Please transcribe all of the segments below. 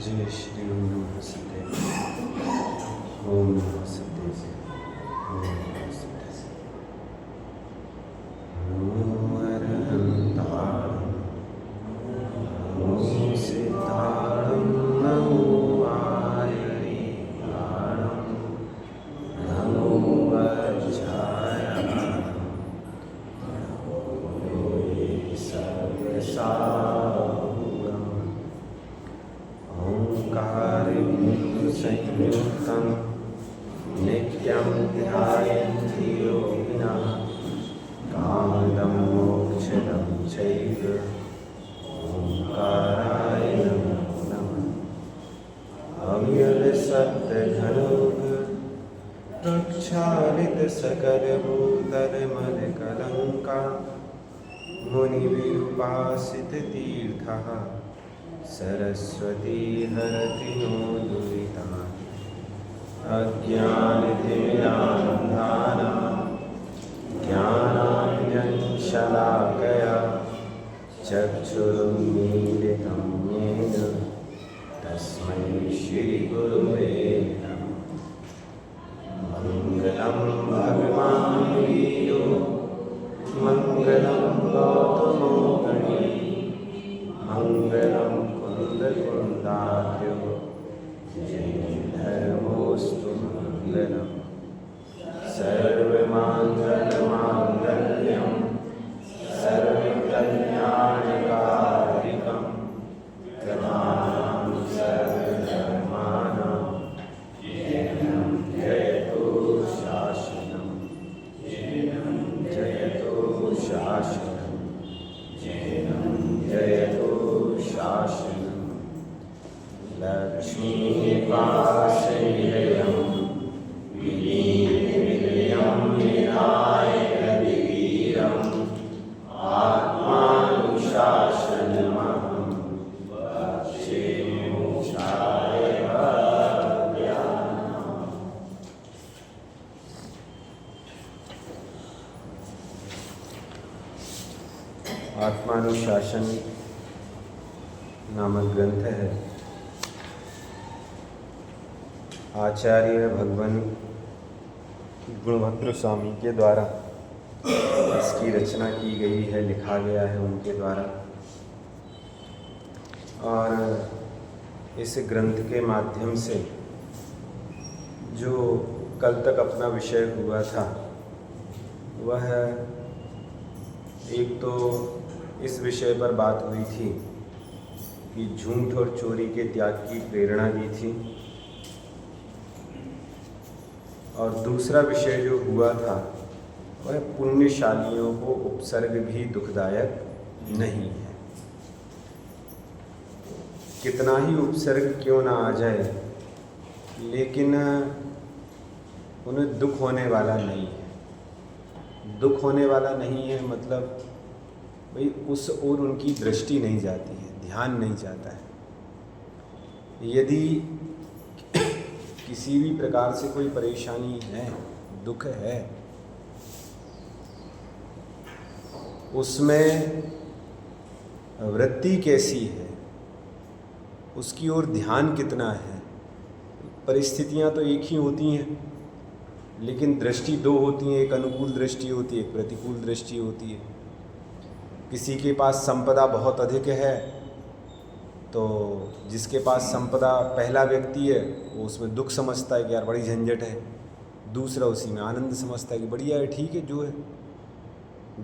जय श्री ओम नमः सत्य ओम नमः सत्य ओम नमः सत्य नमो अरहंताणं नमो सिद्धाणं नमो आयरीयाणं नमो वज्रायाणं नमो सर्वसाहुगं संयुक्तं नित्यं ध्यायन्ति योगिनः कामदं मोक्षदं चैव ओंकाराय नमो नमः अव्यक्तसत्तघनोघ प्रक्षालितसकलभूतलमलकलङ्का मुनिविरुपासिततीर्थः सरस्वती हरति नो दुरितान् अज्ञानतिमिरान्धानां ज्ञानाञ्जनशलाकया चक्षुरुन्मीलितं येन तस्मै श्रीगुरुवे नमः मङ्गलं भगवान् वीरो मङ्गलं गौतमो गणी मङ्गलं कुन्दकुन्दार्यो जयधर्मोऽस्तु मङ्गलं सर्वमाङ्गलमाङ्गल्यं सर्वकल्याणकारिकं प्रमाणं सर्वधर्माणां जयं जयतो शासनं जयतो शासनं जयतो शासनं लक्ष्मीपाशनिलयं विलीनं विहाय रविवीरम् आत्मानुशासनमहं वक्षे मोक्षाय भक्त्यानाम्। आत्मानुशासन नामक ग्रंथ है। आचार्य भगवान गुणभद्र स्वामी के द्वारा इसकी रचना की गई है, लिखा गया है उनके द्वारा। और इस ग्रंथ के माध्यम से जो कल तक अपना विषय हुआ था वह एक तो इस विषय पर बात हुई थी कि झूठ और चोरी के त्याग की प्रेरणा दी थी, और दूसरा विषय जो हुआ था वह पुण्यशालियों को उपसर्ग भी दुखदायक नहीं है। कितना ही उपसर्ग क्यों ना आ जाए, लेकिन उन्हें दुख होने वाला नहीं है। दुख होने वाला नहीं है मतलब भाई उस ओर उनकी दृष्टि नहीं जाती है, ध्यान नहीं जाता है। यदि किसी भी प्रकार से कोई परेशानी है, दुख है, उसमें वृत्ति कैसी है, उसकी ओर ध्यान कितना है। परिस्थितियां तो एक ही होती हैं, लेकिन दृष्टि दो होती हैं। एक अनुकूल दृष्टि होती है, एक प्रतिकूल दृष्टि होती है। किसी के पास संपदा बहुत अधिक है तो जिसके पास संपदा पहला व्यक्ति है वो उसमें दुख समझता है कि यार बड़ी झंझट है, दूसरा उसी में आनंद समझता है कि बढ़िया है, ठीक है जो है।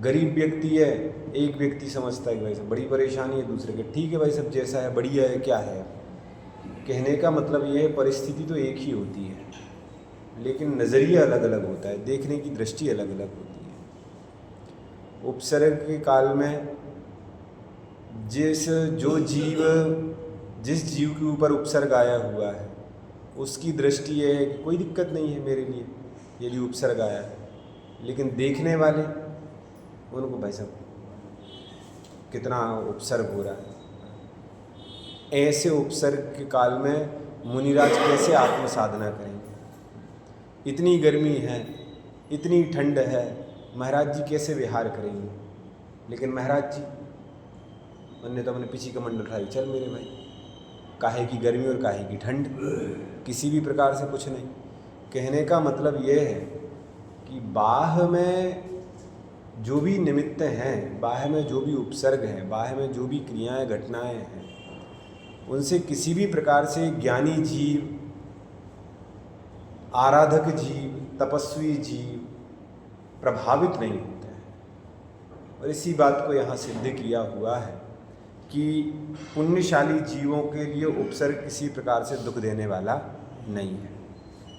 गरीब व्यक्ति है, एक व्यक्ति समझता है कि भाई सब बड़ी परेशानी है, दूसरे के ठीक है भाई सब जैसा है बढ़िया है, क्या है। कहने का मतलब ये है परिस्थिति तो एक ही होती है, लेकिन नज़रिया अलग अलग होता है, देखने की दृष्टि अलग अलग होती है। उपसर्ग के काल में जिस जीव के ऊपर उपसर्ग आया हुआ है उसकी दृष्टि ये है कि कोई दिक्कत नहीं है मेरे लिए यदि उपसर्ग आया है, लेकिन देखने वाले उनको भाई साहब कितना उपसर्ग हो रहा है। ऐसे उपसर्ग के काल में मुनिराज कैसे आत्म साधना करेंगे? इतनी गर्मी है, इतनी ठंड है, महाराज जी कैसे विहार करेंगे? लेकिन महाराज जी उन्होंने तो अपने पीछे कमंडल उठाई, चल मेरे भाई काहे की गर्मी और काहे की ठंड, किसी भी प्रकार से कुछ नहीं। कहने का मतलब ये है कि बाह्य में जो भी निमित्त हैं, बाह्य में जो भी उपसर्ग हैं, बाह्य में जो भी क्रियाएं घटनाएं हैं, उनसे किसी भी प्रकार से ज्ञानी जीव, आराधक जीव, तपस्वी जीव प्रभावित नहीं होते हैं। और इसी बात को यहाँ सिद्ध किया हुआ है कि पुण्यशाली जीवों के लिए उपसर्ग किसी प्रकार से दुख देने वाला नहीं है।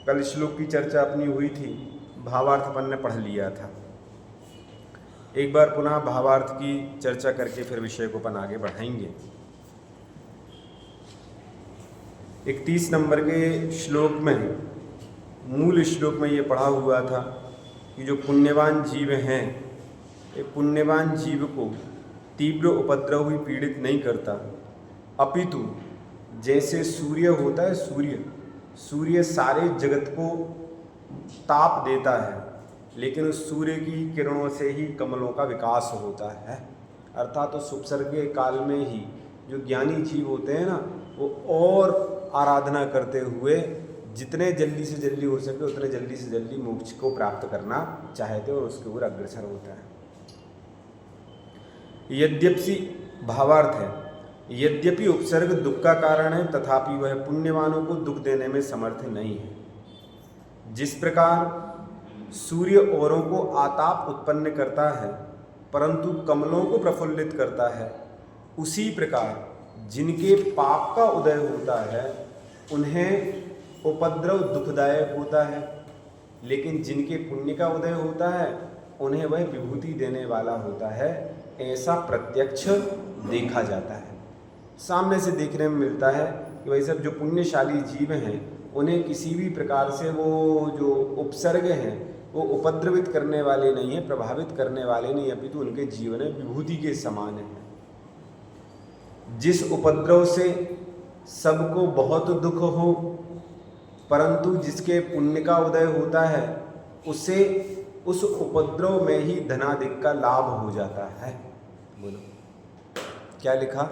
कल श्लोक की चर्चा अपनी हुई थी, भावार्थ अपन ने पढ़ लिया था। एक बार पुनः भावार्थ की चर्चा करके फिर विषय को अपन आगे बढ़ाएंगे। 31 नंबर के श्लोक में, मूल श्लोक में ये पढ़ा हुआ था कि जो पुण्यवान जीव हैं, ये पुण्यवान जीव को तीव्र उपद्रव भी पीड़ित नहीं करता, अपितु जैसे सूर्य होता है, सूर्य सारे जगत को ताप देता है, लेकिन उस सूर्य की किरणों से ही कमलों का विकास होता है। अर्थात तो उपसर्ग के काल में ही जो ज्ञानी जीव होते हैं ना, वो और आराधना करते हुए जितने जल्दी से जल्दी हो सके उतने जल्दी से जल्दी मोक्ष को प्राप्त करना चाहते और उसके ऊपर अग्रसर होता है। यद्यपि भावार्थ है, यद्यपि उपसर्ग दुख का कारण है, तथापि वह पुण्यवानों को दुख देने में समर्थ नहीं है। जिस प्रकार सूर्य औरों को आताप उत्पन्न करता है परंतु कमलों को प्रफुल्लित करता है, उसी प्रकार जिनके पाप का उदय होता है उन्हें उपद्रव दुखदायक होता है, लेकिन जिनके पुण्य का उदय होता है उन्हें वह विभूति देने वाला होता है। ऐसा प्रत्यक्ष देखा जाता है, सामने से देखने में मिलता है कि भाई सब जो पुण्यशाली जीव हैं उन्हें किसी भी प्रकार से वो जो उपसर्ग हैं वो उपद्रवित करने वाले नहीं है, प्रभावित करने वाले नहीं, अपितु उनके जीवन में विभूति के समान है। जिस उपद्रव से सबको बहुत दुख हो परंतु जिसके पुण्य का उदय होता है उसे उस उपद्रव में ही धनाधिक का लाभ हो जाता है। बोलो क्या लिखा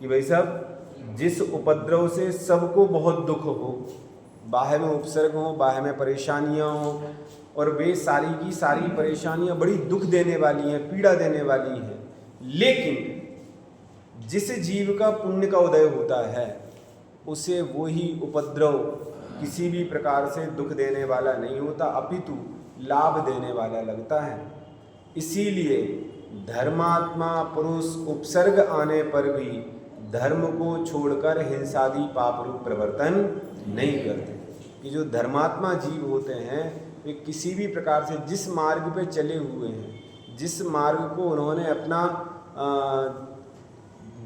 कि भाई साहब जिस उपद्रव से सबको बहुत दुख हो, बाह्य में उपसर्ग हो, बाह्य में परेशानियां हो, और वे सारी की सारी परेशानियां बड़ी दुख देने वाली हैं, पीड़ा देने वाली हैं, लेकिन जिस जीव का पुण्य का उदय होता है उसे वही उपद्रव किसी भी प्रकार से दुख देने वाला नहीं होता, अपितु लाभ देने वाला लगता है। इसीलिए धर्मात्मा पुरुष उपसर्ग आने पर भी धर्म को छोड़कर हिंसादि पाप रूप प्रवर्तन नहीं करते। कि जो धर्मात्मा जीव होते हैं वे किसी भी प्रकार से जिस मार्ग पे चले हुए हैं, जिस मार्ग को उन्होंने अपना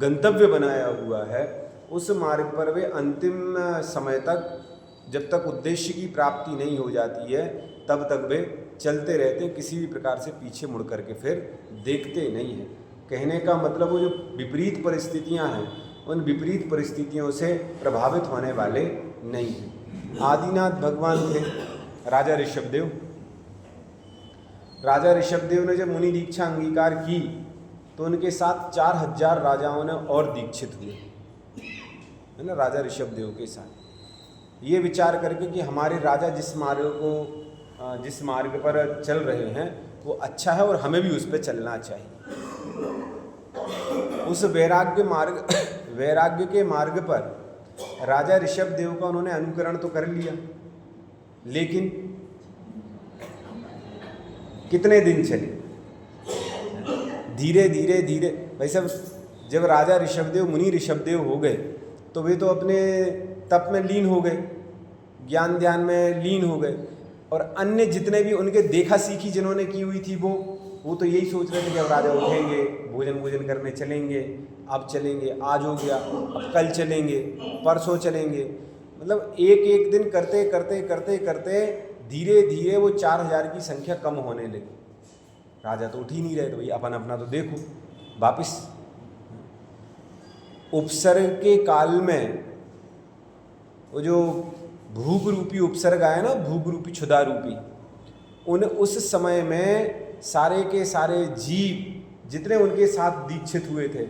गंतव्य बनाया हुआ है, उस मार्ग पर वे अंतिम समय तक, जब तक उद्देश्य की प्राप्ति नहीं हो जाती है तब तक वे चलते रहते हैं, किसी भी प्रकार से पीछे मुड़ करके फिर देखते नहीं हैं। कहने का मतलब वो जो विपरीत परिस्थितियां हैं उन विपरीत परिस्थितियों से प्रभावित होने वाले नहीं हैं। आदिनाथ भगवान थे राजा ऋषभदेव। राजा ऋषभदेव ने जब मुनि दीक्षा अंगीकार की तो उनके साथ 4000 राजाओं ने और दीक्षित हुए, है ना, राजा ऋषभदेव के साथ, ये विचार करके कि हमारे राजा जिस मार्ग पर चल रहे हैं वो अच्छा है और हमें भी उस पर चलना चाहिए। उस वैराग्य के मार्ग पर राजा ऋषभदेव का उन्होंने अनुकरण तो कर लिया, लेकिन कितने दिन चले, धीरे धीरे भाई साहब जब राजा ऋषभदेव मुनि ऋषभदेव हो गए तो वे तो अपने तप में लीन हो गए, ज्ञान ध्यान में लीन हो गए, और अन्य जितने भी उनके देखा सीखी जिन्होंने की हुई थी वो तो यही सोच रहे थे कि अब राजा उठेंगे, भोजन करने चलेंगे, अब चलेंगे, आज हो गया, अब कल चलेंगे, परसों चलेंगे। मतलब एक दिन करते धीरे धीरे वो 4000 की संख्या कम होने लगी। राजा तो उठ ही नहीं रहे, तो भाई अपन अपना तो देखो वापिस। उपसर्ग के काल में वो जो भूग रूपी उपसर्ग आया ना, भूग रूपी क्षुधा रूपी, उस समय में सारे के सारे जीव जितने उनके साथ दीक्षित हुए थे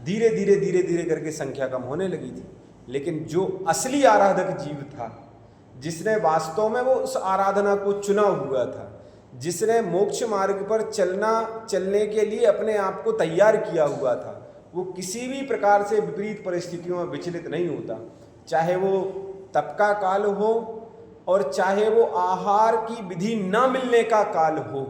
धीरे धीरे करके संख्या कम होने लगी थी। लेकिन जो असली आराधक जीव था, जिसने वास्तव में वो उस आराधना को चुना हुआ था, जिसने मोक्ष मार्ग पर चलने के लिए अपने आप को तैयार किया हुआ था, वो किसी भी प्रकार से विपरीत परिस्थितियों में विचलित नहीं होता। चाहे वो तप का काल हो और चाहे वो आहार की विधि न मिलने का काल हो,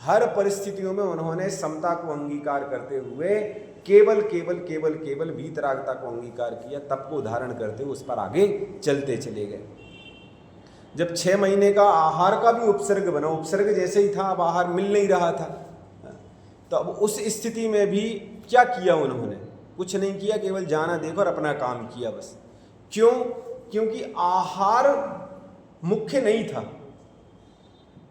हर परिस्थितियों में उन्होंने समता को अंगीकार करते हुए केवल केवल केवल केवल वीतरागता को अंगीकार किया, तप को धारण करते हुए उस पर आगे चलते चले गए। जब 6 महीने का आहार का भी उपसर्ग बना, उपसर्ग जैसे ही था, अब आहार मिल नहीं रहा था, तो अब उस स्थिति में भी क्या किया उन्होंने? कुछ नहीं किया, केवल जाना देखो और अपना काम किया बस। क्यों? क्योंकि आहार मुख्य नहीं था।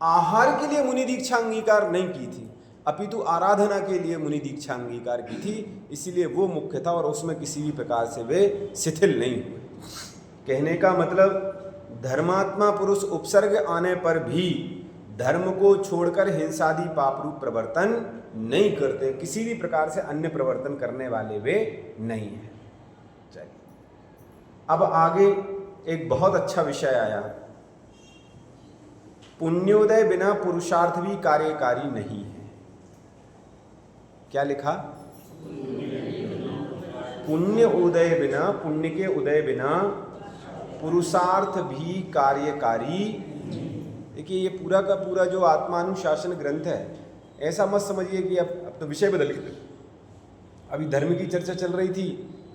आहार के लिए मुनि दीक्षा अंगीकार नहीं की थी, अपितु आराधना के लिए मुनि दीक्षा अंगीकार की थी, इसीलिए वो मुख्य था और उसमें किसी भी प्रकार से वे शिथिल नहीं हुए। कहने का मतलब, धर्मात्मा पुरुष उपसर्ग आने पर भी धर्म को छोड़कर हिंसादि पाप रूप प्रवर्तन नहीं करते, किसी भी प्रकार से अन्य प्रवर्तन करने वाले वे नहीं हैं। चलिए, अब आगे एक बहुत अच्छा विषय आया, पुण्योदय बिना पुरुषार्थ भी कार्यकारी नहीं है। क्या लिखा? पुण्य उदय बिना, पुण्य के उदय बिना पुरुषार्थ भी कार्यकारी। देखिए, ये पूरा का पूरा जो आत्मानुशासन ग्रंथ है, ऐसा मत समझिए कि अब तो विषय बदल गए। अभी धर्म की चर्चा चल रही थी,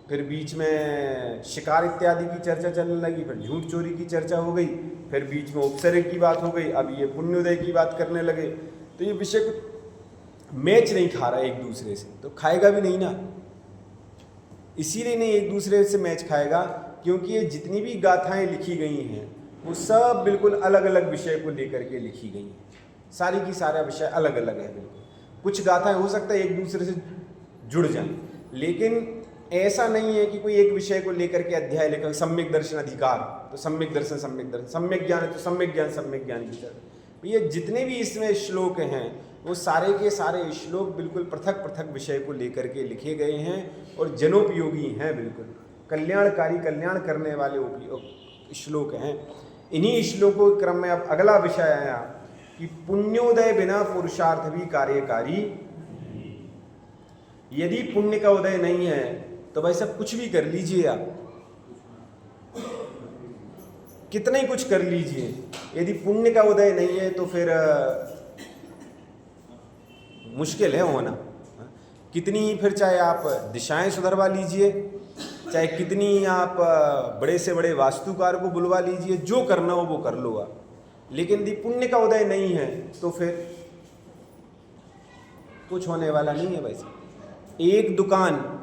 फिर बीच में शिकार इत्यादि की चर्चा चलने लगी, फिर झूठ चोरी की चर्चा हो गई, फिर बीच में उपसर्ग की बात हो गई, अब ये पुण्योदय की बात करने लगे। तो ये विषय को मैच नहीं खा रहा एक दूसरे से, तो खाएगा भी नहीं ना। इसीलिए नहीं एक दूसरे से मैच खाएगा, क्योंकि ये जितनी भी गाथाएं लिखी गई हैं वो सब बिल्कुल अलग अलग विषय को लेकर के लिखी गई हैं। सारी की सारा विषय अलग अलग है बिल्कुल। कुछ गाथाएं हो सकता है एक दूसरे से जुड़ जाएं, लेकिन ऐसा नहीं है कि कोई एक विषय को लेकर के अध्याय लिखा, सम्यक दर्शन अधिकार तो सम्यक दर्शन, सम्यक ज्ञान है तो सम्यक ज्ञान की तरह। ये जितने भी इसमें श्लोक हैं वो सारे के सारे श्लोक बिल्कुल पृथक पृथक विषय को लेकर के लिखे गए हैं और जनोपयोगी हैं, बिल्कुल कल्याणकारी, कल्याण करने वाले श्लोक हैं। इन्हीं श्लोकों के क्रम में अब अगला विषय आया कि पुण्योदय बिना पुरुषार्थ भी कार्यकारी। यदि पुण्य का उदय नहीं है तो भाई सब कुछ भी कर लीजिए, आप कितना ही कुछ कर लीजिए, यदि पुण्य का उदय नहीं है तो फिर मुश्किल है होना। कितनी ही फिर चाहे आप दिशाएं सुधरवा लीजिए, चाहे कितनी आप बड़े से बड़े वास्तुकार को बुलवा लीजिए, जो करना हो वो कर लो आप, लेकिन यदि पुण्य का उदय नहीं है तो फिर कुछ होने वाला नहीं है। भाई एक दुकान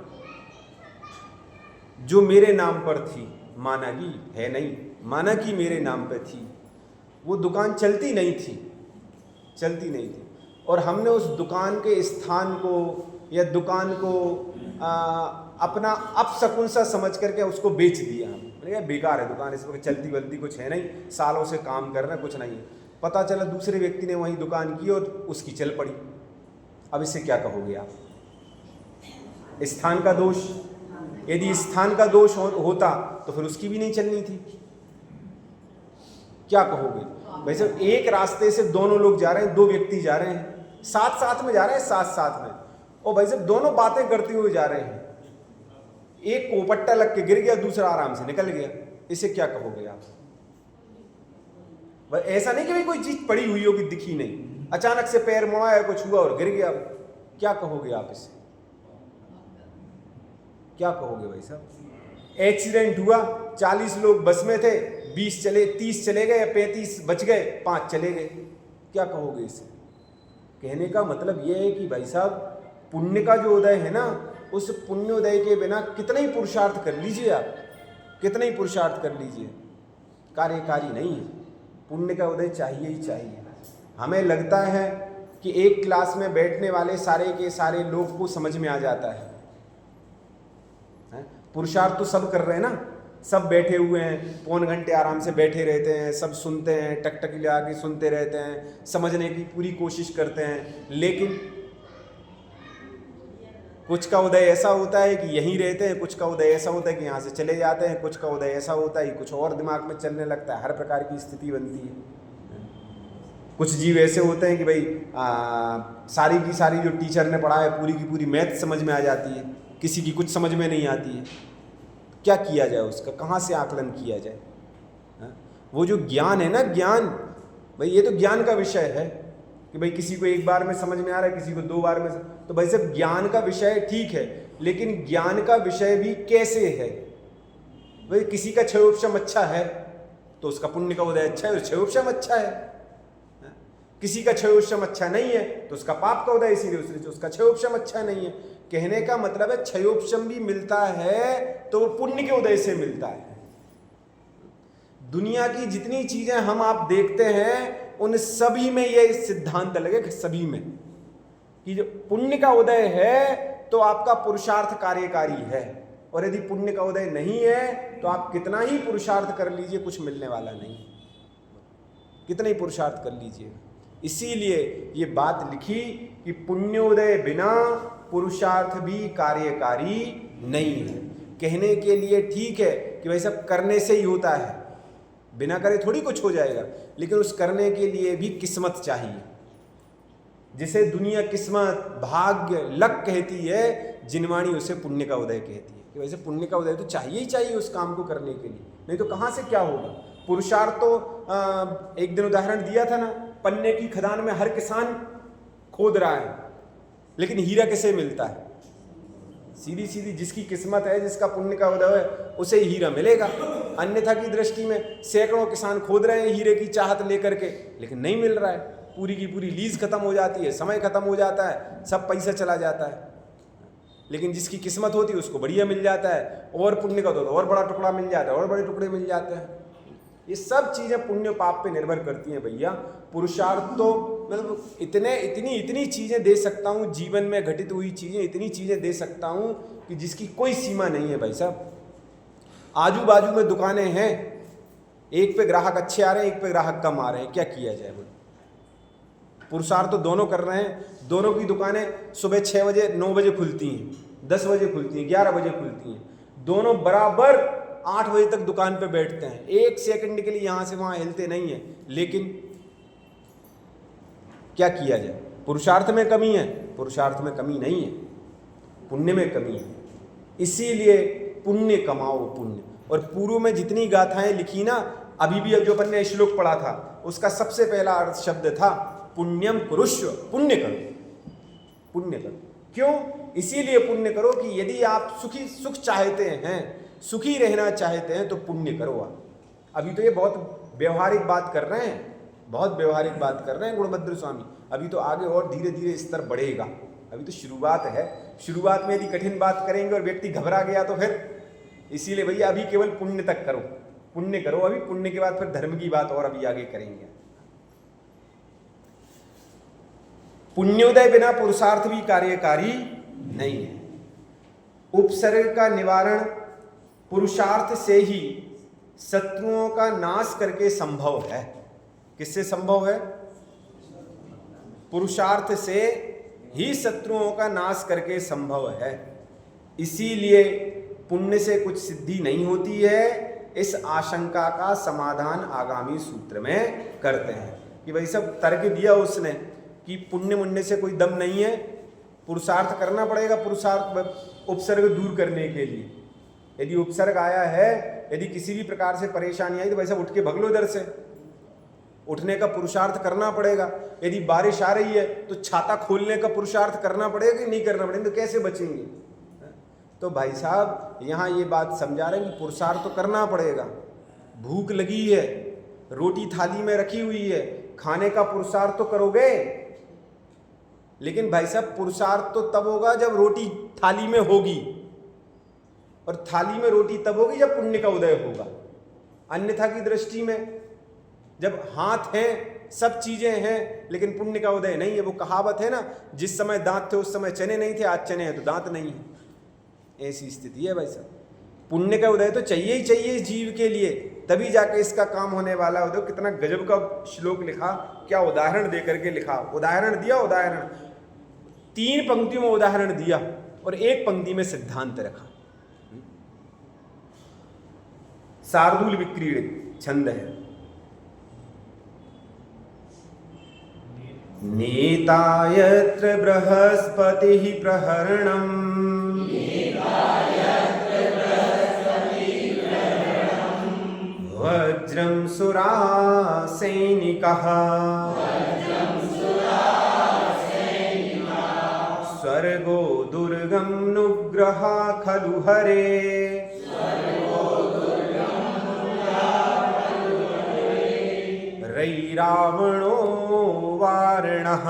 जो मेरे नाम पर थी, माना कि है नहीं, माना कि मेरे नाम पे थी, वो दुकान चलती नहीं थी और हमने उस दुकान के स्थान को या दुकान को अपना अपशकुन सा समझ करके उसको बेच दिया। हम बेकार है दुकान, इस पर चलती वलती कुछ है नहीं, सालों से काम करना कुछ नहीं है। पता चला दूसरे व्यक्ति ने वही दुकान की और उसकी चल पड़ी। अब इससे क्या कहोगे आप? स्थान का दोष, यदि स्थान का दोष होता तो फिर उसकी भी नहीं चलनी थी। क्या कहोगे? भाई साहब एक रास्ते से दोनों लोग जा रहे हैं, दो व्यक्ति जा रहे हैं, साथ में जा रहे हैं, साथ में, और भाई साहब दोनों बातें करते हुए जा रहे हैं, एक को पट्टा लग के गिर गया, दूसरा आराम से निकल गया, इसे क्या कहोगे आप? भाई ऐसा नहीं कि भाई कोई चीज पड़ी हुई होगी दिखी नहीं, अचानक से पैर मुड़ाया, कुछ हुआ और गिर गया, क्या कहोगे आप इसे? क्या कहोगे भाई साहब? एक्सीडेंट हुआ, 40 लोग बस में थे, 20 चले, 30 चले गए, 35 बच गए, 5 चले गए, क्या कहोगे इसे? कहने का मतलब यह है कि भाई साहब पुण्य का जो उदय है ना, उस पुण्योदय के बिना कितना ही पुरुषार्थ कर लीजिए आप, कितना ही पुरुषार्थ कर लीजिए, कार्यकारी नहीं है। पुण्य का उदय चाहिए ही चाहिए। हमें लगता है कि एक क्लास में बैठने वाले सारे के सारे लोग को समझ में आ जाता है, पुरुषार्थ तो सब कर रहे हैं ना, सब बैठे हुए हैं, पौन घंटे आराम से बैठे रहते हैं, सब सुनते हैं, टक लगा के सुनते रहते हैं, समझने की पूरी कोशिश करते हैं, लेकिन कुछ का उदय ऐसा होता है कि यहीं रहते हैं, कुछ का उदय ऐसा होता है कि यहाँ से चले जाते हैं, कुछ का उदय ऐसा होता है कि कुछ और दिमाग में चलने लगता है। हर प्रकार की स्थिति बनती है। कुछ जीव ऐसे होते हैं कि भाई सारी की सारी जो टीचर ने पढ़ा है पूरी की पूरी मैथ समझ में आ जाती है, किसी की कुछ समझ में नहीं आती है। क्या किया जाए उसका, कहाँ से आकलन किया जाए? वो जो ज्ञान है ना, ज्ञान भाई, ये तो ज्ञान का विषय है कि भाई किसी को एक बार में समझ में आ रहा है, किसी को 2 बार में, तो भाई सब ज्ञान का विषय ठीक है, लेकिन ज्ञान का विषय भी कैसे है? भाई किसी का क्षयोपशम अच्छा है तो उसका पुण्य का उदय अच्छा है, क्षयोपशम अच्छा है। किसी का क्षयोपशम अच्छा नहीं है तो उसका पाप का उदय, इसीलिए उसका क्षयोपशम अच्छा नहीं है। कहने का मतलब है क्षयोपशम भी मिलता है तो वो पुण्य के उदय से मिलता है। दुनिया की जितनी चीजें हम आप देखते हैं उन सभी में यह सिद्धांत लगेगा, सभी में, कि जो पुण्य का उदय है तो आपका पुरुषार्थ कार्यकारी है, और यदि पुण्य का उदय नहीं है तो आप कितना ही पुरुषार्थ कर लीजिए कुछ मिलने वाला नहीं, कितना ही पुरुषार्थ कर लीजिए। इसीलिए ये बात लिखी कि पुण्योदय बिना पुरुषार्थ भी कार्यकारी नहीं है। कहने के लिए ठीक है कि भाई सब करने से ही होता है, बिना करे थोड़ी कुछ हो जाएगा, लेकिन उस करने के लिए भी किस्मत चाहिए, जिसे दुनिया किस्मत, भाग्य, लक कहती है, जिनवाणी उसे पुण्य का उदय कहती है। कि वैसे पुण्य का उदय तो चाहिए ही चाहिए उस काम को करने के लिए, नहीं तो कहाँ से क्या होगा। पुरुषार्थ तो एक दिन उदाहरण दिया था ना, पन्ने की खदान में हर किसान खोद रहा है, लेकिन हीरा किसे मिलता है? सीधी सीधी जिसकी किस्मत है, जिसका पुण्य का उदय है, उसे हीरा मिलेगा। अन्यथा की दृष्टि में सैकड़ों किसान खोद रहे हैं हीरे की चाहत लेकर के, लेकिन नहीं मिल रहा है। पूरी की पूरी लीज खत्म हो जाती है, समय खत्म हो जाता है, सब पैसा चला जाता है। लेकिन जिसकी किस्मत होती है उसको बढ़िया मिल जाता है, और पुण्य का तो और बड़ा टुकड़ा मिल जाता है, और बड़े टुकड़े मिल जाते हैं। ये सब चीज़ें पुण्य पाप पे निर्भर करती हैं भैया। पुरुषार्थ तो मतलब इतनी चीज़ें दे सकता हूँ, जीवन में घटित हुई चीज़ें, इतनी चीज़ें दे सकता हूँ कि जिसकी कोई सीमा नहीं है भाई साहब। आजू बाजू में दुकानें हैं, एक पे ग्राहक अच्छे आ रहे हैं, एक पे ग्राहक कम आ रहे हैं, क्या किया जाए बोलो? पुरुषार्थ तो दोनों कर रहे हैं, दोनों की दुकानें सुबह 6 बजे 9 बजे खुलती हैं, 10 बजे खुलती हैं, 11 बजे खुलती हैं, दोनों बराबर 8 बजे तक दुकान पे बैठते हैं, एक सेकंड के लिए यहाँ से वहाँ हिलते नहीं है। लेकिन क्या किया जाए? पुरुषार्थ में कमी है? पुरुषार्थ में कमी नहीं है, पुण्य में कमी है। इसीलिए पुण्य कमाओ, पुण्य। और पूर्व में जितनी गाथाएं लिखी ना, अभी भी जो अपन ने श्लोक पढ़ा था, उसका सबसे पहला अर्थ शब्द था पुण्यम कुरुष्व, पुण्य करो, पुण्य करो। क्यों? इसीलिए पुण्य करो कि यदि आप सुख चाहते हैं, सुखी रहना चाहते हैं, तो पुण्य करो आप। अभी तो ये बहुत व्यवहारिक बात कर रहे हैं, बहुत व्यवहारिक बात कर रहे हैं गुणभद्र स्वामी। अभी तो आगे और धीरे धीरे स्तर बढ़ेगा, अभी तो शुरुआत है। शुरुआत में यदि कठिन बात करेंगे और व्यक्ति घबरा गया तो फिर, इसीलिए भैया अभी केवल पुण्य तक करो, पुण्य करो अभी, पुण्य के बाद फिर धर्म की बात और अभी आगे करेंगे। पुण्योदय बिना पुरुषार्थ भी कार्यकारी नहीं है। उपसर्ग का निवारण पुरुषार्थ से ही शत्रुओं का नाश करके संभव है। किससे संभव है? पुरुषार्थ से ही शत्रुओं का नाश करके संभव है। इसीलिए पुण्य से कुछ सिद्धि नहीं होती है। इस आशंका का समाधान आगामी सूत्र में करते हैं कि भाई सब तर्क दिया उसने कि पुण्य मुण्य से कोई दम नहीं है, पुरुषार्थ करना पड़ेगा, पुरुषार्थ उपसर्ग दूर करने के लिए। यदि उपसर्ग आया है, यदि किसी भी प्रकार से परेशानी आई तो वैसा उठ के भग लो इधर से, उठने का पुरुषार्थ करना पड़ेगा। यदि बारिश आ रही है तो छाता खोलने का पुरुषार्थ करना पड़ेगा कि नहीं करना पड़ेगा? तो कैसे बचेंगे? तो भाई साहब यहाँ ये बात समझा रहे हैं कि पुरुषार्थ तो करना पड़ेगा। भूख लगी है, रोटी थाली में रखी हुई है, खाने का पुरुषार्थ तो करोगे, लेकिन भाई साहब पुरुषार्थ तो तब होगा जब रोटी थाली में होगी, और थाली में रोटी तब होगी जब पुण्य का उदय होगा। अन्यथा की दृष्टि में जब हाथ हैं, सब चीजें हैं, लेकिन पुण्य का उदय नहीं है। वो कहावत है ना, जिस समय दांत थे उस समय चने नहीं थे, आज चने हैं तो दांत नहीं है। ऐसी स्थिति है भाई साहब। पुण्य का उदय तो चाहिए ही चाहिए इस जीव के लिए, तभी जाके इसका काम होने वाला हो। कितना गजब का श्लोक लिखा, क्या उदाहरण दे करके लिखा। उदाहरण दिया, उदाहरण 3 पंक्तियों में उदाहरण दिया, और एक पंक्ति में सिद्धांत रखा। शार्दूल विक्रीडित छंद है। नेता यत्र बृहस्पतिः प्रहरणम् वज्रं सुरासैनिकः स्वर्गो दुर्गं नुग्रहा खलु हरे रैरावणो वारणः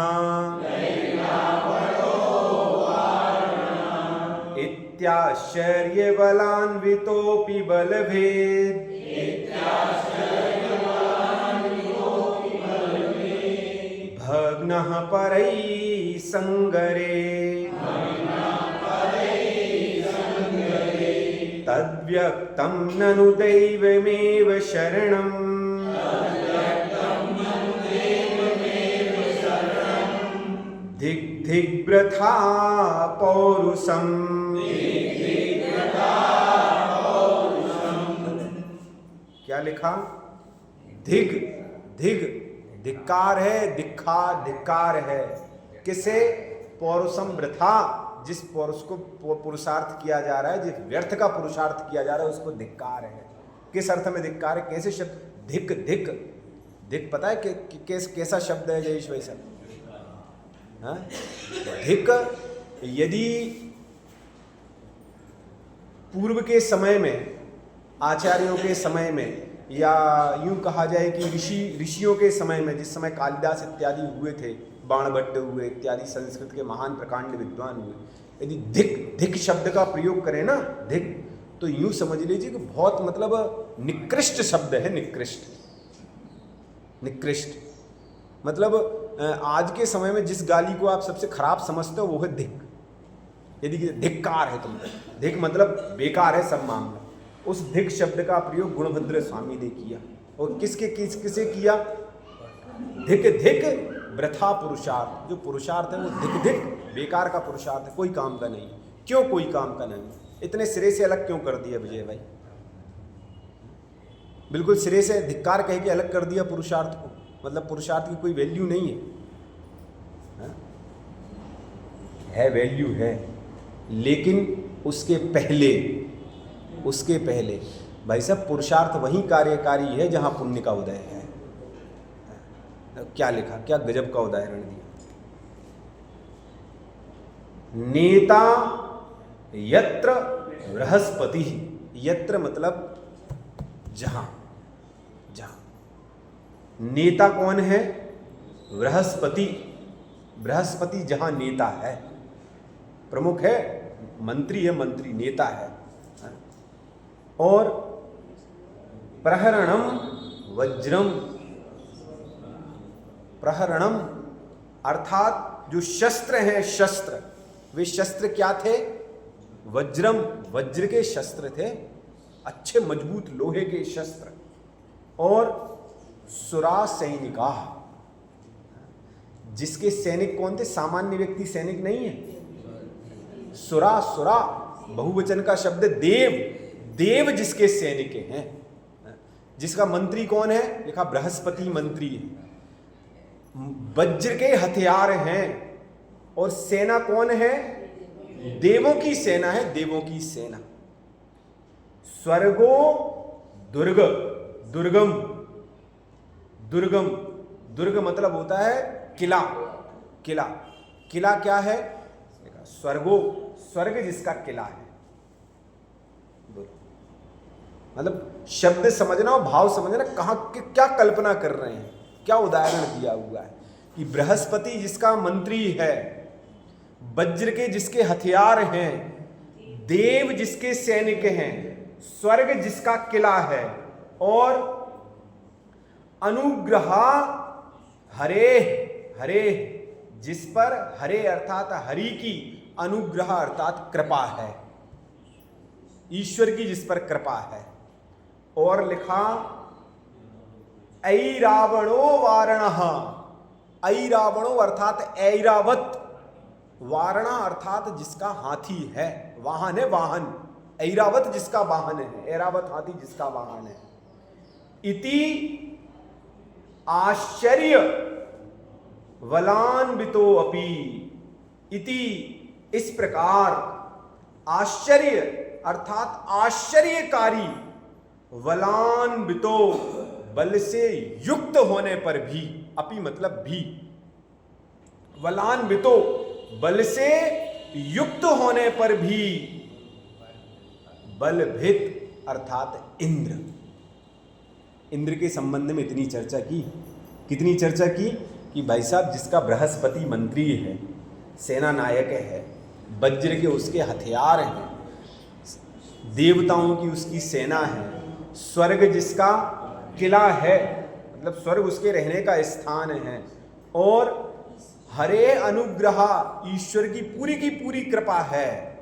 इत्याश्चर्यबलान्वितोऽपि बलभेद भग्नः परैः संगरे तद्व्यक्तं ननु दैवमेव शरणम् दिग्वृथा पौरुषम्। क्या लिखा? धिग धिग धिक्कार है, धिक्कार है। किसे? पौरुषम वृथा, जिस पौरुष को पुरुषार्थ किया जा रहा है, जिस व्यर्थ का पुरुषार्थ किया जा रहा है, उसको धिक्कार है। किस अर्थ में धिक्कार है? कैसे शब्द? धिक धिक धिक पता है कैसा शब्द है जयेश भाई साहब? धिक, यदि पूर्व के समय में, आचार्यों के समय में, या यूं कहा जाए कि ऋषियों के समय में, जिस समय कालिदास इत्यादि हुए थे, बाणभट्ट हुए इत्यादि संस्कृत के महान प्रकांड विद्वान हुए, यदि धिक शब्द का प्रयोग करें ना, धिक, तो यूं समझ लीजिए कि बहुत मतलब निकृष्ट शब्द है। निकृष्ट मतलब आज के समय में जिस गाली को आप सबसे खराब समझते हो वो है धिक। यदि धिक्कार है, तुम धिक मतलब बेकार है सब मामला। उस धिक शब्द का प्रयोग गुणभद्र स्वामी ने किया, और किसे किया? धिक धिक वृथा पुरुषार्थ। जो पुरुषार्थ है वो धिक धिक बेकार का पुरुषार्थ है, कोई काम का नहीं। क्यों कोई काम का नहीं? इतने सिरे से अलग क्यों कर दिया विजय भाई? बिल्कुल सिरे से धिक्कार कह के अलग कर दिया पुरुषार्थ को, मतलब पुरुषार्थ की कोई वैल्यू नहीं है वैल्यू है, लेकिन उसके पहले भाई साहब पुरुषार्थ वही कार्यकारी है जहां पुण्य का उदय है। क्या लिखा? क्या गजब का उदाहरण दिया। नेता यत्र बृहस्पति, यत्र मतलब जहां। नेता कौन है? बृहस्पति जहां नेता है, प्रमुख है, मंत्री है, मंत्री नेता है। और प्रहरणम वज्रम, प्रहरणम अर्थात जो शस्त्र हैं, शस्त्र, वे शस्त्र क्या थे? वज्रम, वज्र के शस्त्र थे, अच्छे मजबूत लोहे के शस्त्र। और सुरा सैनिका, जिसके सैनिक कौन थे? सामान्य व्यक्ति सैनिक नहीं है। सुरा बहुवचन का शब्द देव जिसके सैनिक हैं। जिसका मंत्री कौन है? लिखा बृहस्पति मंत्री है। वज्र के हथियार हैं। और सेना कौन है? देवों की सेना है, देवों की सेना। स्वर्गो दुर्ग मतलब होता है किला। किला क्या है? स्वर्ग जिसका किला है। मतलब शब्द समझना और भाव समझना, कहां क्या कल्पना कर रहे हैं, क्या उदाहरण दिया हुआ है कि बृहस्पति जिसका मंत्री है, वज्र के जिसके हथियार हैं, देव जिसके सैनिक हैं, स्वर्ग जिसका किला है, और अनुग्रहा हरे जिस पर, हरे अर्थात हरि की, अनुग्रह अर्थात कृपा है, ईश्वर की जिस पर कृपा है। और लिखा ऐरावणो वारणः, ऐरावणो अर्थात ऐरावत, वारणा अर्थात जिसका हाथी है, वाहन है वाहन, ऐरावत जिसका वाहन है, ऐरावत हाथी जिसका वाहन है। इति आश्चर्य वलान्वितो अपि, इति इस प्रकार, आश्चर्य अर्थात आश्चर्यकारी, वलान्वितो बल से युक्त होने पर भी, अपि मतलब भी, वलान्वितो बल से युक्त होने पर भी, बलभित अर्थात इंद्र। इंद्र के संबंध में इतनी चर्चा की, कितनी चर्चा की कि भाई साहब जिसका बृहस्पति मंत्री है, सेना नायक है, वज्र के उसके हथियार हैं, देवताओं की उसकी सेना है, स्वर्ग जिसका किला है, मतलब स्वर्ग उसके रहने का स्थान है, और हरे अनुग्रह ईश्वर की पूरी कृपा है,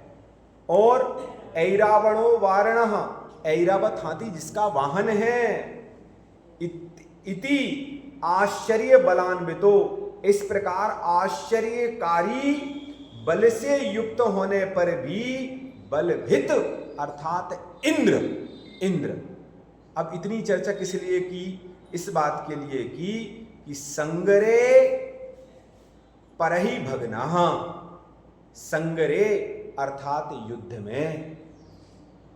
और ऐरावणो वारणः ऐरावत हाथी जिसका वाहन है, इति आश्चर्य बलान्वितो, इस प्रकार आश्चर्यकारी बल से युक्त होने पर भी बलभित अर्थात इंद्र। इंद्र अब इतनी चर्चा किस लिए की? इस बात के लिए की कि संगरे परहि भग्नः, संगरे अर्थात युद्ध में,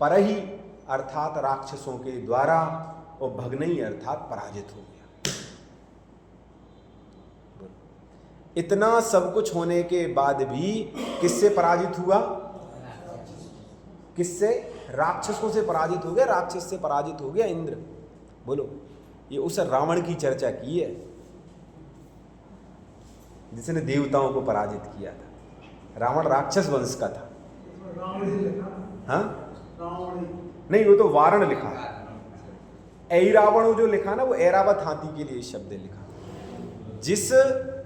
परहि अर्थात राक्षसों के द्वारा, और भग्नई अर्थात पराजित हो गया। इतना सब कुछ होने के बाद भी किससे पराजित हुआ? किससे? राक्षसों से पराजित हो गया, राक्षस से पराजित हो गया इंद्र। बोलो, ये उस रावण की चर्चा की है जिसने देवताओं को पराजित किया था। रावण राक्षस वंश का था। हाँ, नहीं, वो तो वारण लिखा है। ऐरावण जो लिखा ना, वो ऐरावत हाथी के लिए शब्द लिखा। जिस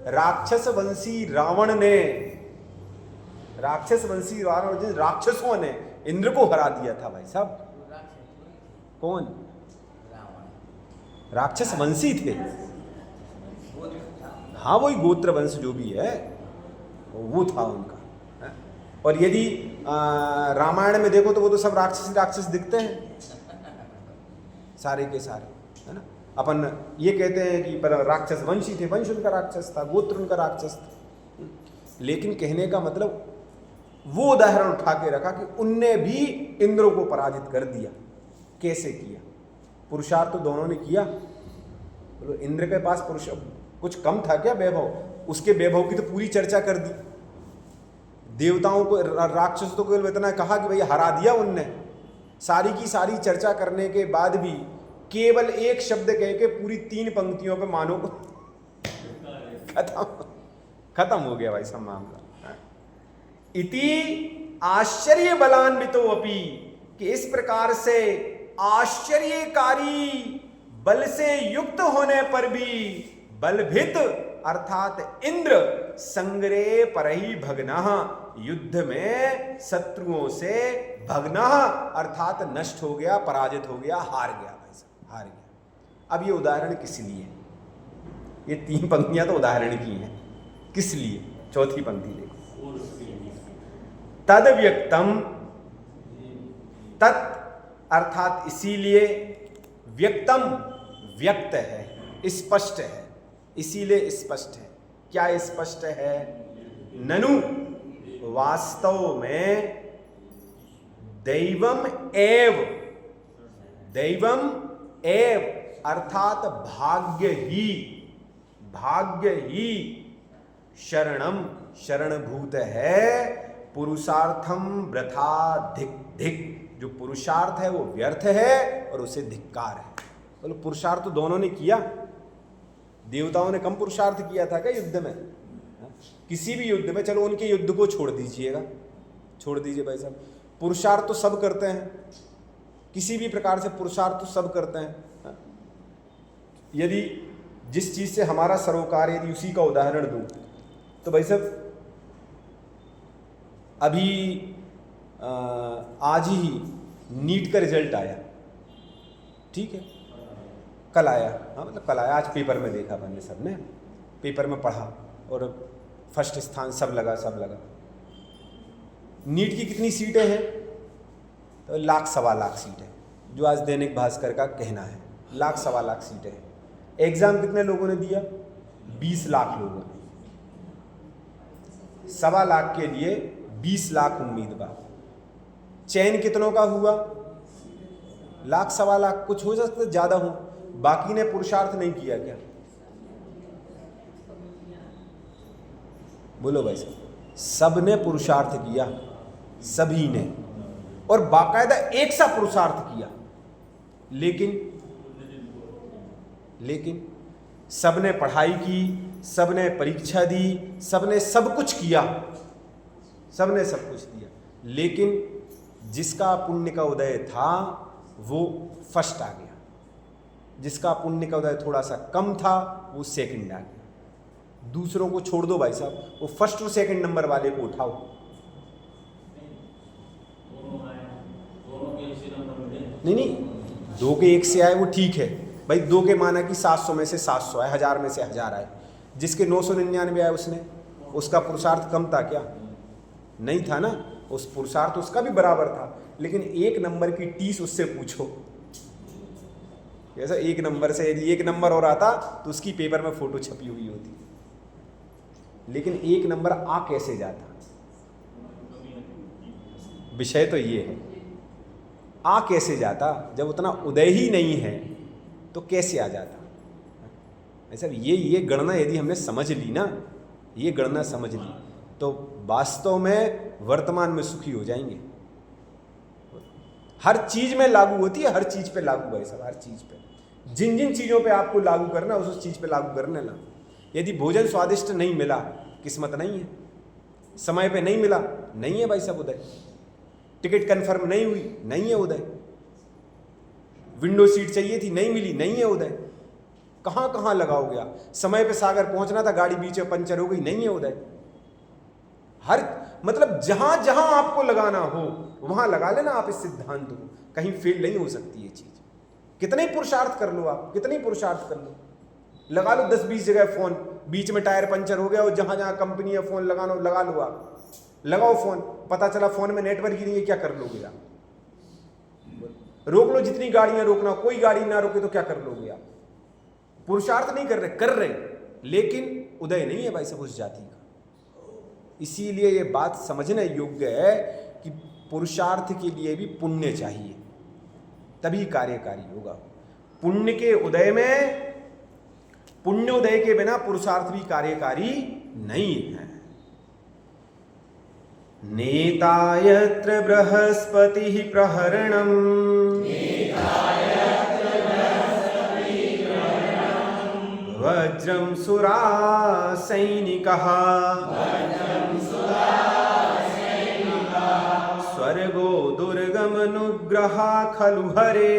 राक्षस वंशी रावण ने, जिस राक्षसों ने इंद्र को हरा दिया था भाई साहब। कौन? राक्षस वंशी थे। हाँ, वही गोत्र वंश जो भी है वो था उनका। और यदि रामायण में देखो तो वो तो सब राक्षस दिखते हैं, सारे के सारे, है ना। अपन ये कहते हैं कि पर राक्षस वंशी थे, वंश उनका राक्षस था, गोत्र उनका राक्षस था। लेकिन कहने का मतलब वो उदाहरण उठा के रखा कि उनने भी इंद्र को पराजित कर दिया। कैसे किया? पुरुषार्थ तो दोनों ने किया। बोलो, इंद्र के पास पुरुष कुछ कम था क्या वैभव? उसके वैभव की तो पूरी चर्चा कर दी। देवताओं को, राक्षसों को इतना कहा कि भाई हरा दिया उनने। सारी की सारी चर्चा करने के बाद भी केवल एक शब्द कह के पूरी 3 पंक्तियों पे मानो खत्म हो गया भाई सब मामला। इति आश्चर्य बलान्वितो अपि, कि इस प्रकार से आश्चर्यकारी बल से युक्त होने पर भी बलभित अर्थात इंद्र संग्रे परहि भग्नः, युद्ध में शत्रुओं से भग्नः अर्थात नष्ट हो गया, पराजित हो गया, हार गया भाई साहब, हार गया। अब ये उदाहरण किस लिए? ये 3 पंक्तियां तो उदाहरण की हैं। किस लिए? चौथी पंक्ति देखो। तद व्यक्तम, तत् अर्थात इसीलिए, व्यक्तम व्यक्त है, स्पष्ट है, इसीलिए स्पष्ट है। क्या स्पष्ट है? ननु वास्तव में दैवम एव, दैवम एव अर्थात भाग्य ही शरणम शरणभूत है, पुरुषार्थम वृथा धिक, जो पुरुषार्थ है वो व्यर्थ है और उसे धिक्कार है। बोलो, पुरुषार्थ तो दोनों ने किया। देवताओं ने कम पुरुषार्थ किया था क्या युद्ध में? किसी भी युद्ध में, चलो उनके युद्ध को छोड़ दीजिएगा, छोड़ दीजिए भाई साहब, पुरुषार्थ तो सब करते हैं, किसी भी प्रकार से पुरुषार्थ तो सब करते हैं। यदि जिस चीज से हमारा सरोकार, यदि उसी का उदाहरण दूं तो भाई साहब अभी आज ही नीट का रिजल्ट आया, ठीक है, कल आया। हाँ, मतलब कल आया, आज पेपर में देखा, मैंने सबने पेपर में पढ़ा, और फर्स्ट स्थान सब लगा। नीट की कितनी सीटें हैं? तो 1,00,000 सवा लाख सीटें, जो आज दैनिक भास्कर का कहना है। 1,00,000 सवा लाख सीटें हैं। एग्जाम कितने लोगों ने दिया? 20 लाख लोगों ने। 1.25 लाख के लिए 20 लाख उम्मीदवार। चयन कितनों का हुआ? 1,00,000 सवा लाख, कुछ हो सकता है ज्यादा हो। बाकी ने पुरुषार्थ नहीं किया क्या? बोलो भाई साहब, सबने पुरुषार्थ किया, सभी ने, और बाकायदा एक सा पुरुषार्थ किया। लेकिन सबने पढ़ाई की, सबने परीक्षा दी, सबने सब कुछ किया, सबने सब कुछ दिया, लेकिन जिसका पुण्य का उदय था वो फर्स्ट आ गया, जिसका पुण्य का उदय थोड़ा सा कम था वो सेकंड आ गया। दूसरों को छोड़ दो भाई साहब, वो फर्स्ट और सेकंड नंबर वाले को उठाओ। नहीं, 2 के 1 से आए वो ठीक है भाई। 2 के माना कि 700 में से 700 आए, 1000 में से 1000 आए। जिसके 999 आए उसका पुरुषार्थ कम था क्या? नहीं था ना। उस पुरुषार्थ उसका भी बराबर था, लेकिन 1 नंबर की टीस उससे पूछो। जैसा 1 नंबर से यदि 1 नंबर और आता तो उसकी पेपर में फोटो छपी हुई होती, लेकिन 1 नंबर आ कैसे जाता? विषय तो ये है, आ कैसे जाता? जब उतना उदय ही नहीं है तो कैसे आ जाता? ऐसा ये गणना यदि हमने समझ ली ना, ये गणना समझ ली, तो वास्तव में वर्तमान में सुखी हो जाएंगे। हर चीज में लागू होती है, हर चीज पे लागू है सब, हर चीज पे। जिन जिन चीजों पे आपको लागू करना उस चीज पे लागू करने ना। यदि भोजन स्वादिष्ट नहीं मिला, किस्मत नहीं है। समय पे नहीं मिला, नहीं है भाई साहब उदय। टिकट कंफर्म नहीं हुई, नहीं है उदय। विंडो सीट चाहिए थी, नहीं मिली, नहीं है उदय। कहां कहां लगाओगे आप? समय पे सागर पहुंचना था, गाड़ी बीच में पंचर हो गई, नहीं है उदय। हर मतलब जहां जहां आपको लगाना हो वहां लगा लेना आप इस सिद्धांत को, कहीं फेल नहीं हो सकती ये चीज। कितने पुरुषार्थ कर लो आप, कितने पुरुषार्थ कर लो, लगा लो 10-20 जगह फोन, बीच में टायर पंचर हो गया और जहां जहां कंपनी है फोन लगाना लगा लो आप। लगाओ फोन, पता चला फोन में नेटवर्क ही नहीं है, क्या कर लोगे आप? रोक लो जितनी गाड़ियां रोकना, कोई गाड़ी ना रोके तो क्या कर लोगे आप? पुरुषार्थ नहीं कर रहे, लेकिन उदय नहीं है भाई साहब उस जाति का। इसीलिए ये बात समझने योग्य है कि पुरुषार्थ के लिए भी पुण्य चाहिए, तभी कार्यकारी होगा। पुण्य के उदय में, पुण्योदय के बिना पुरुषार्थ भी कार्यकारी नहीं है। नेता यत्र बृहस्पति प्रहरणम, वज्रम सुरा सैनिकः, स्वर्गो दुर्गमनुग्रहा खलु हरे,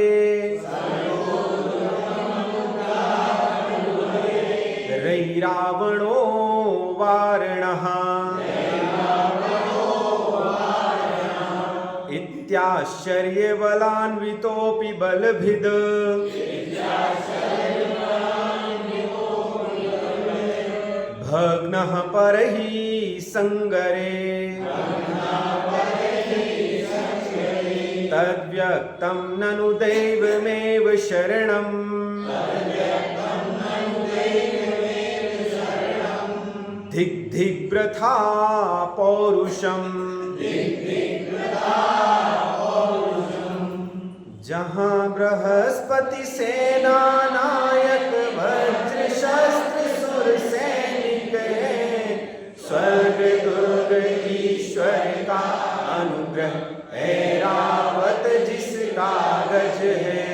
रैरावणो वारणः, इत्याश्चर्यबलान्वितोऽपि बलभिद, भग्नः परहि संगरे, तद्व्यक्तं ननु दैवमेव शरणम्, धिग्धिग्व्रथा पौरुषम्, जहाँ बृहस्पति सेना नायक वज्र शस्त्र सुर सैनिक है, स्वर्ग दुर्ग ईश्वर का अनुग्रह ऐरावत जिसका गज है,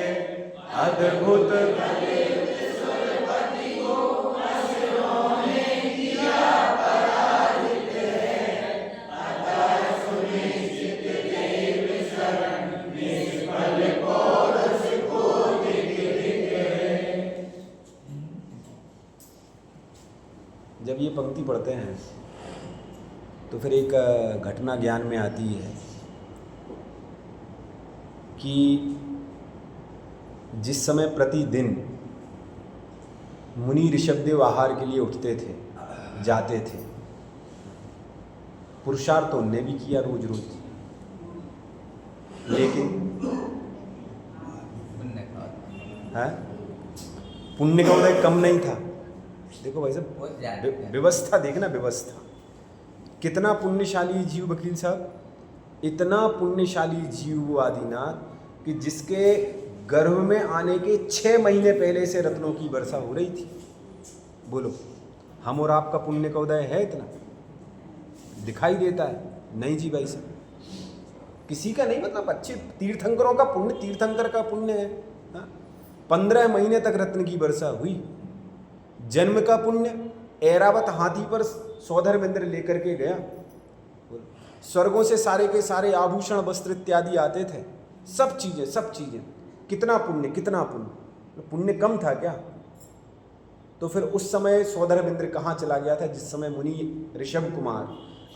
अद्भुत जब ये पंक्ति पढ़ते हैं तो फिर एक घटना ज्ञान में आती है कि जिस समय प्रतिदिन मुनि ऋषभदेव आहार के लिए उठते थे, जाते थे, पुरुषार्थ तो उनने भी किया रोज रोज, लेकिन पुण्य का उदय कम नहीं था। देखो भाई साहब, व्यवस्था देखना, व्यवस्था कितना पुण्यशाली जीव वकील साहब, इतना पुण्यशाली जीव वो आदिनाथ कि जिसके गर्भ में आने के 6 महीने पहले से रत्नों की वर्षा हो रही थी। बोलो, हम और आपका पुण्य का उदय है इतना? दिखाई देता है? नहीं जी भाई साहब, किसी का नहीं, मतलब अच्छे तीर्थंकरों का पुण्य, तीर्थंकर का पुण्य है। 15 महीने तक रत्न की वर्षा हुई। जन्म का पुण्य, ऐरावत हाथी पर सौधर्मेंद्र लेकर के गया, स्वर्गों से सारे के सारे आभूषण वस्त्र इत्यादि आते थे, सब चीजें। कितना पुण्य, कितना पुण्य! पुण्य कम था क्या? तो फिर उस समय सौधर्मेंद्र कहाँ चला गया था, जिस समय मुनि ऋषभ कुमार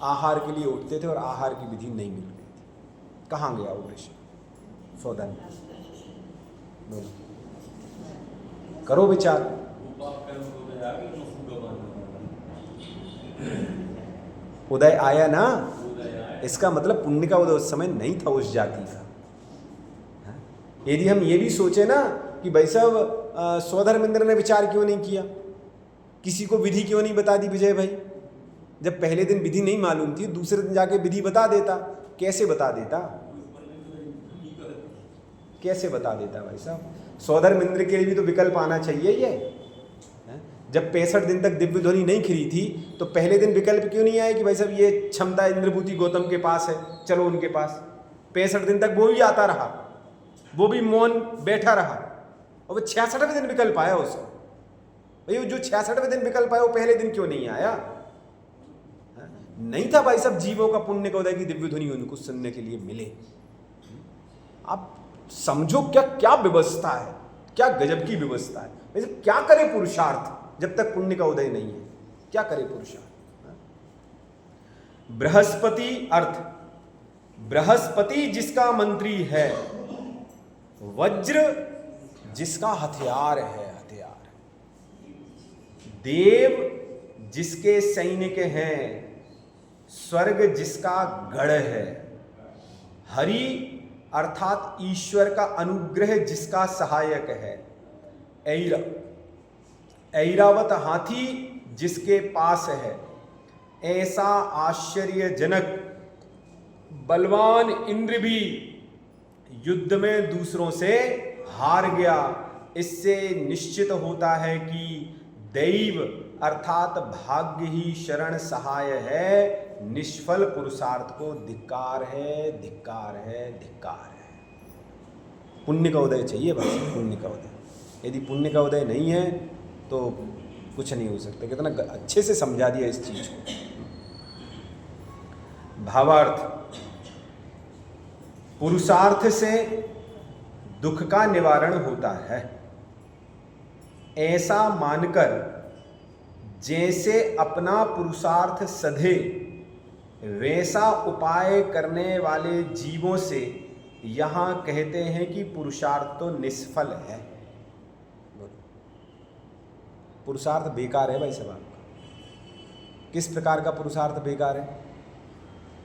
आहार के लिए उठते थे और आहार की विधि नहीं मिल रही थी? कहाँ गया वो ऋषभ सौधर्मेंद्र? बोलो, करो विचार। उदय आया ना, इसका मतलब पुण्य का उदय उस समय नहीं था उस जाति का। यदि हम ये भी सोचे ना कि भाई साहब सौधर्मेंद्र ने विचार क्यों नहीं किया, किसी को विधि क्यों नहीं बता दी विजय भाई? जब पहले दिन विधि नहीं मालूम थी, दूसरे दिन जाके विधि बता देता। कैसे बता देता? कैसे बता देता भाई साहब? सौधर्मेंद्र के लिए भी तो विकल्प आना चाहिए। ये जब 65 दिन तक दिव्य ध्वनि नहीं खिली थी, तो पहले दिन विकल्प क्यों नहीं आया कि भाई साहब ये क्षमता इंद्रभूति गौतम के पास है, चलो उनके पास। 65 दिन तक वो भी आता रहा, वो भी मौन बैठा रहा, और वो 66वें दिन विकल्प आया उसको। भाई जो 66वें दिन विकल्प आया, वो पहले दिन क्यों नहीं आया? नहीं था भाई साहब जीवों का पुण्य का उदय की दिव्य ध्वनि उनको सुनने के लिए मिले। आप समझो क्या क्या व्यवस्था है, क्या गजब की व्यवस्था है। वैसे क्या करे पुरुषार्थ जब तक पुण्य का उदय नहीं है? क्या करे पुरुषार्थ? बृहस्पति अर्थ, बृहस्पति जिसका मंत्री है, वज्र जिसका हथियार है, हथियार, देव जिसके सैनिक हैं, स्वर्ग जिसका गढ़ है, हरि अर्थात ईश्वर का अनुग्रह जिसका सहायक है, ऐरावत हाथी जिसके पास है, ऐसा आश्चर्यजनक बलवान इंद्र भी युद्ध में दूसरों से हार गया। इससे निश्चित होता है कि दैव अर्थात भाग्य ही शरण सहाय है। निष्फल पुरुषार्थ को धिक्कार है, धिक्कार है, धिक्कार है। पुण्य का उदय चाहिए बस, पुण्य का उदय। यदि पुण्य का उदय नहीं है तो कुछ नहीं हो सकता। कितना अच्छे से समझा दिया इस चीज को। भावार्थ, पुरुषार्थ से दुख का निवारण होता है, ऐसा मानकर जैसे अपना पुरुषार्थ सधे वैसा उपाय करने वाले जीवों से यहां कहते हैं कि पुरुषार्थ तो निष्फल है। पुरुषार्थ बेकार है भाई साहब आपका। किस प्रकार का पुरुषार्थ बेकार है?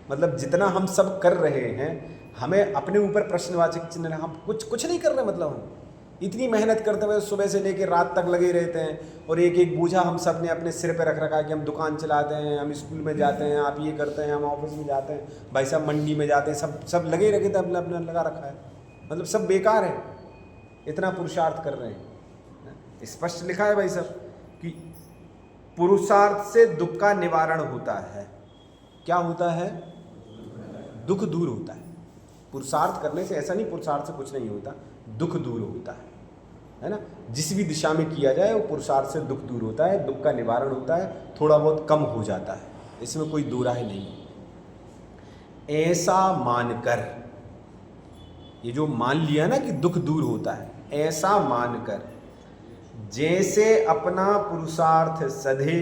मतलब जितना हम सब कर रहे हैं, हमें अपने ऊपर प्रश्नवाचक चिन्ह, हम कुछ नहीं कर रहे। मतलब हम इतनी मेहनत करते हुए सुबह से लेकर रात तक लगे रहते हैं, और एक एक बोझा हम सब ने अपने सिर पे रख रखा है कि हम दुकान चलाते हैं, हम स्कूल में जाते हैं, आप ये करते हैं, हम ऑफिस में जाते हैं, भाई साहब मंडी में जाते हैं, सब लगे रखे थे, अपने अपने लगा रखा है। मतलब सब बेकार है, इतना पुरुषार्थ कर रहे हैं। स्पष्ट लिखा है भाई साहब कि पुरुषार्थ से दुख का निवारण होता है। क्या होता है? दुख दूर होता है। पुरुषार्थ करने से ऐसा नहीं पुरुषार्थ से कुछ नहीं होता, दुख दूर होता है ना। जिस भी दिशा में किया जाए वो पुरुषार्थ से दुख दूर होता है, दुख का निवारण होता है, थोड़ा बहुत कम हो जाता है, इसमें कोई दो राय नहीं। ऐसा मानकर, ये जो मान लिया ना कि दुख दूर होता है, ऐसा मानकर जैसे अपना पुरुषार्थ सधे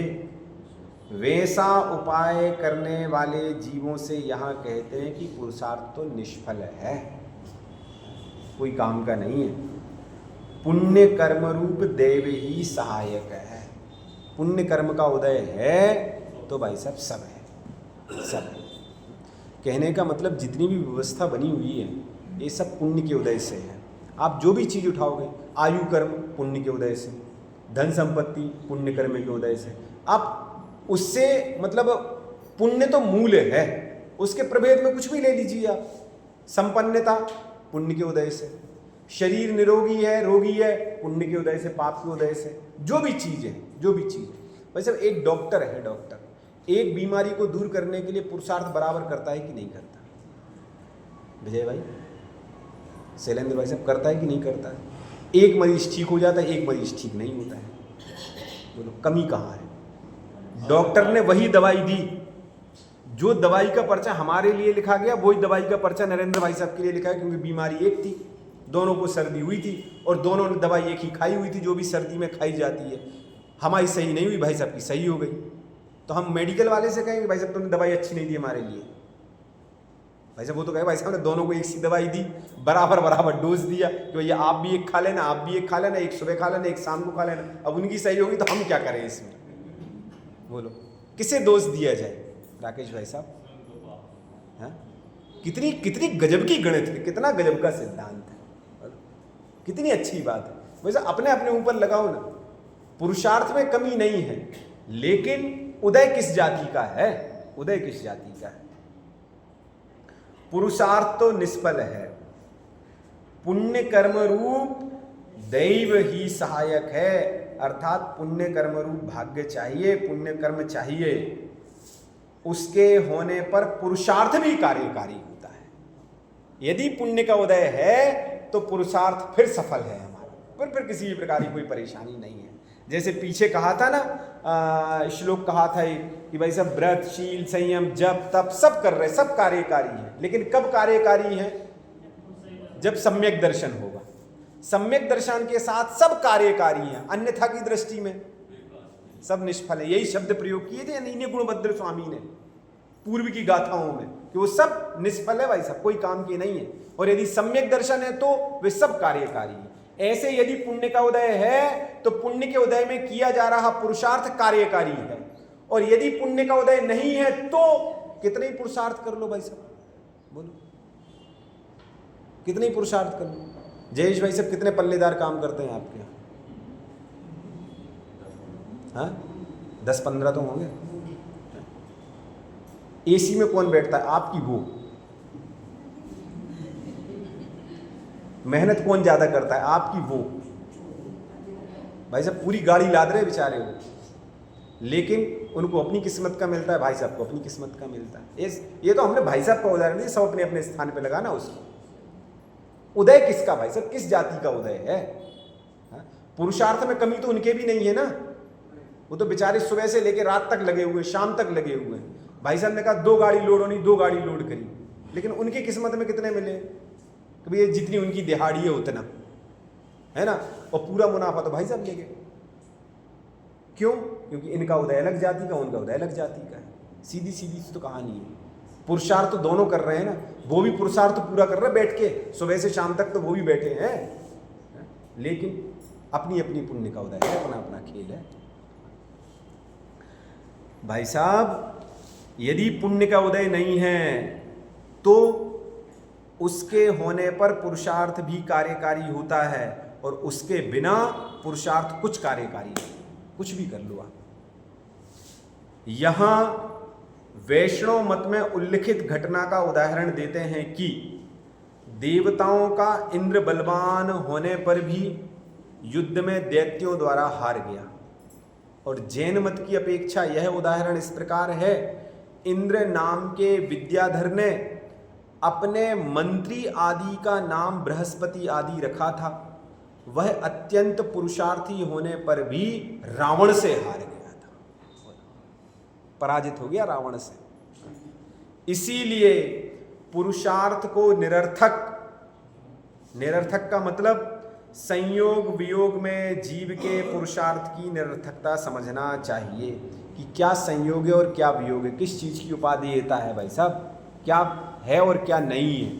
वैसा उपाय करने वाले जीवों से यहाँ कहते हैं कि पुरुषार्थ तो निष्फल है, कोई काम का नहीं है। पुण्य कर्म रूप देव ही सहायक है। पुण्य कर्म का उदय है तो भाई साहब सब है, सब है। कहने का मतलब जितनी भी व्यवस्था बनी हुई है ये सब पुण्य के उदय से है। आप जो भी चीज़ उठाओगे, आयु कर्म पुण्य के उदय से, धन संपत्ति पुण्य कर्म के उदय से, आप उससे मतलब पुण्य तो मूल है, उसके प्रभेद में कुछ भी ले लीजिए आप। संपन्नता पुण्य के उदय से, शरीर निरोगी है, रोगी है, पुण्य के उदय से, पाप के उदय से, जो भी चीज़ है, जो भी चीज़। वैसे एक डॉक्टर है, डॉक्टर एक बीमारी को दूर करने के लिए पुरुषार्थ बराबर करता है कि नहीं करता? विजय भाई, शैलेंद्र भाई साहब, करता है कि नहीं करता है? एक मरीज ठीक हो जाता है, एक मरीज ठीक नहीं होता है। बोलो कमी कहाँ है? डॉक्टर ने वही दवाई दी, जो दवाई का पर्चा हमारे लिए लिखा गया वही दवाई का पर्चा नरेंद्र भाई साहब के लिए लिखा है, क्योंकि बीमारी एक थी, दोनों को सर्दी हुई थी और दोनों ने दवाई एक ही खाई हुई थी, जो भी सर्दी में खाई जाती है। हमारी सही नहीं हुई, भाई साहब की सही हो गई, तो हम मेडिकल वाले से कहेंगे भाई साहब तुमने दवाई अच्छी नहीं दी हमारे लिए? भाई साहब वो तो कहे भाई साहब ने दोनों को एक सी दवाई दी, बराबर बराबर डोज दिया कि भैया आप भी एक खा लेना, आप भी एक खा लेना, एक सुबह खा लेना, एक शाम को खा लेना। अब उनकी सही होगी तो हम क्या करें इसमें? बोलो किसे दोष दिया जाए? राकेश भाई साहब, हाँ, कितनी कितनी गजब की गणित है, कितना गजब का सिद्धांत है, कितनी अच्छी बात है। वैसे अपने अपने ऊपर लगाओ ना, पुरुषार्थ में कमी नहीं है, लेकिन उदय किस जाति का है? उदय किस जाति का है? पुरुषार्थ तो निष्फल है, पुण्य कर्म रूप दैव ही सहायक है, अर्थात पुण्य कर्म रूप भाग्य चाहिए, पुण्य कर्म चाहिए, उसके होने पर पुरुषार्थ भी कार्यकारी होता है। यदि पुण्य का उदय है तो पुरुषार्थ फिर सफल है हमारा, फिर किसी भी प्रकार की कोई परेशानी नहीं है। जैसे पीछे कहा था ना, श्लोक कहा था कि भाई सब व्रत शील संयम जप तप सब कर रहे, सब कार्यकारी है, लेकिन कब कार्यकारी है? जब सम्यक दर्शन होगा। सम्यक दर्शन के साथ सब कार्यकारी है, अन्यथा की दृष्टि में सब निष्फल है। यही शब्द प्रयोग किए थे इन्हीं गुणभद्र स्वामी ने पूर्व की गाथाओं में, कि वो सब निष्फल है भाई साहब, कोई काम के नहीं है। और यदि सम्यक दर्शन है तो वे सब कार्यकारी है। ऐसे यदि पुण्य का उदय है तो पुण्य के उदय में किया जा रहा पुरुषार्थ कार्यकारी है, और यदि पुण्य का उदय नहीं है तो कितने ही पुरुषार्थ कर लो भाई साहब, बोलो कितने ही पुरुषार्थ कर लो। जयेश भाई साहब कितने पल्लेदार काम करते हैं आपके यहाँ? हाँ 10-15 तो होंगे। एसी में कौन बैठता है? आपकी वो मेहनत कौन ज्यादा करता है? आपकी वो। भाई साहब पूरी गाड़ी लाद रहे बेचारे वो, लेकिन उनको अपनी किस्मत का मिलता है, भाई साहब को अपनी किस्मत का मिलता है। ये तो हमने भाई साहब का उदाहरण दिया, सब अपने अपने स्थान पे लगाना उसको। उदय किसका भाई साहब, किस जाति का उदय है? पुरुषार्थ में कमी तो उनके भी नहीं है ना, वो तो बेचारे सुबह से लेकर रात तक लगे हुए, शाम तक लगे हुए हैं। भाई साहब ने कहा 2 गाड़ी लोड होनी, 2 गाड़ी लोड करी, लेकिन उनकी किस्मत में कितने मिले? कभी ये जितनी उनकी दिहाड़ी है उतना है ना, और पूरा मुनाफा तो भाई साहब ले गए। क्यों? क्योंकि इनका उदय अलग जाति का, उनका उदय अलग जाति का है। सीधी सीधी तो कहानी है। पुरुषार्थ तो दोनों कर रहे हैं ना, वो भी पुरुषार्थ तो पूरा कर रहे हैं बैठ के, सुबह से शाम तक तो वो भी बैठे हैं, लेकिन अपनी अपनी पुण्य का उदय है, अपना अपना खेल है। भाई साहब यदि पुण्य का उदय नहीं है तो उसके होने पर पुरुषार्थ भी कार्यकारी होता है, और उसके बिना पुरुषार्थ कुछ कार्यकारी नहीं, कुछ भी कर लो आप। यहां वैष्णव मत में उल्लिखित घटना का उदाहरण देते हैं कि देवताओं का इंद्र बलवान होने पर भी युद्ध में दैत्यों द्वारा हार गया, और जैन मत की अपेक्षा यह उदाहरण इस प्रकार है। इंद्र नाम के विद्याधर ने अपने मंत्री आदि का नाम बृहस्पति आदि रखा था, वह अत्यंत पुरुषार्थी होने पर भी रावण से हार गया था, पराजित हो गया रावण से। इसीलिए पुरुषार्थ को निरर्थक का मतलब संयोग वियोग में जीव के पुरुषार्थ की निरर्थकता समझना चाहिए कि क्या संयोग है और क्या वियोग है, किस चीज की उपाधि देता है भाई साहब, क्या है और क्या नहीं है,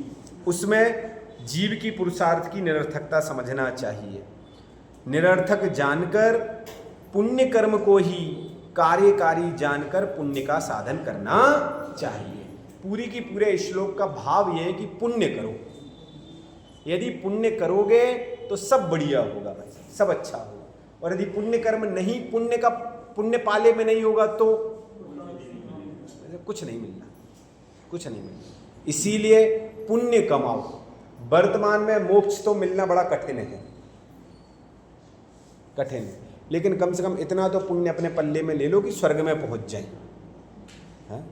उसमें जीव की पुरुषार्थ की निरर्थकता समझना चाहिए। निरर्थक जानकर पुण्य कर्म को ही कार्यकारी जानकर पुण्य का साधन करना चाहिए। पूरी की पूरे श्लोक का भाव यह है कि पुण्य करो। यदि पुण्य करोगे तो सब बढ़िया होगा भाई, सब अच्छा होगा। और यदि पुण्य कर्म नहीं, पुण्य पाले में नहीं होगा तो कुछ नहीं मिलना, कुछ नहीं मिलना। इसीलिए पुण्य कमाओ। वर्तमान में मोक्ष तो मिलना बड़ा कठिन है, कठिन है, लेकिन कम से कम इतना तो पुण्य अपने पल्ले में ले लो कि स्वर्ग में पहुंच जाए। हाँ,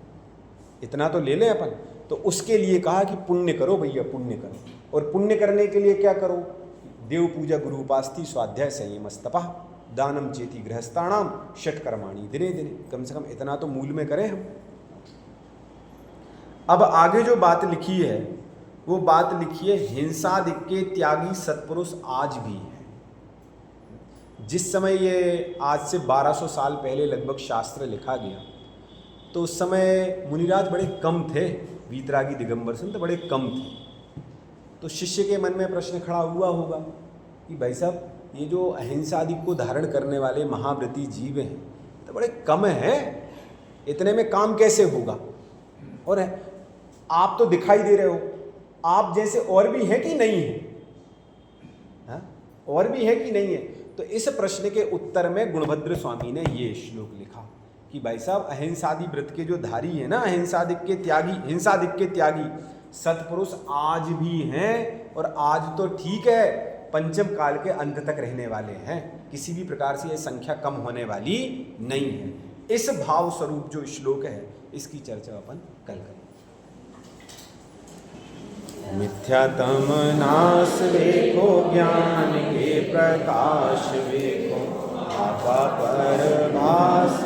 इतना तो ले लें अपन। तो उसके लिए कहा कि पुण्य करो भैया, पुण्य करो। और पुण्य करने के लिए क्या करो? देव पूजा, गुरु उपास्ति, स्वाध्याय, संयम, तपः, दानम चेति गृहस्थाणाम, षट्कर्माणि दिने दिने। कम से कम इतना तो मूल में करें हम। अब आगे जो बात लिखी है वो बात लिखी है, हिंसादिक के त्यागी सत्पुरुष आज भी है। जिस समय ये आज से 1200 साल पहले लगभग शास्त्र लिखा गया तो उस समय मुनिराज बड़े कम थे, वीतरागी दिगंबर संत बड़े कम थे। तो शिष्य के मन में प्रश्न खड़ा हुआ होगा कि भाई साहब, ये जो अहिंसादिक को धारण करने वाले महाव्रती जीव हैं तो बड़े कम हैं, इतने में काम कैसे होगा? और आप तो दिखाई दे रहे हो, आप जैसे और भी हैं कि नहीं है? हाँ? और भी है कि नहीं है? तो इस प्रश्न के उत्तर में गुणभद्र स्वामी ने ये श्लोक लिखा कि भाई साहब, अहिंसादि व्रत के जो धारी है ना, हिंसादिक के त्यागी सत्पुरुष आज भी हैं। और आज तो ठीक है, पंचम काल के अंत तक रहने वाले हैं, किसी भी प्रकार से यह संख्या कम होने वाली नहीं है। इस भाव स्वरूप जो श्लोक है इसकी चर्चा अपन कल करें। मिथ्यातम नाश देखो, ज्ञान के प्रकाश देखो, आपा पर भास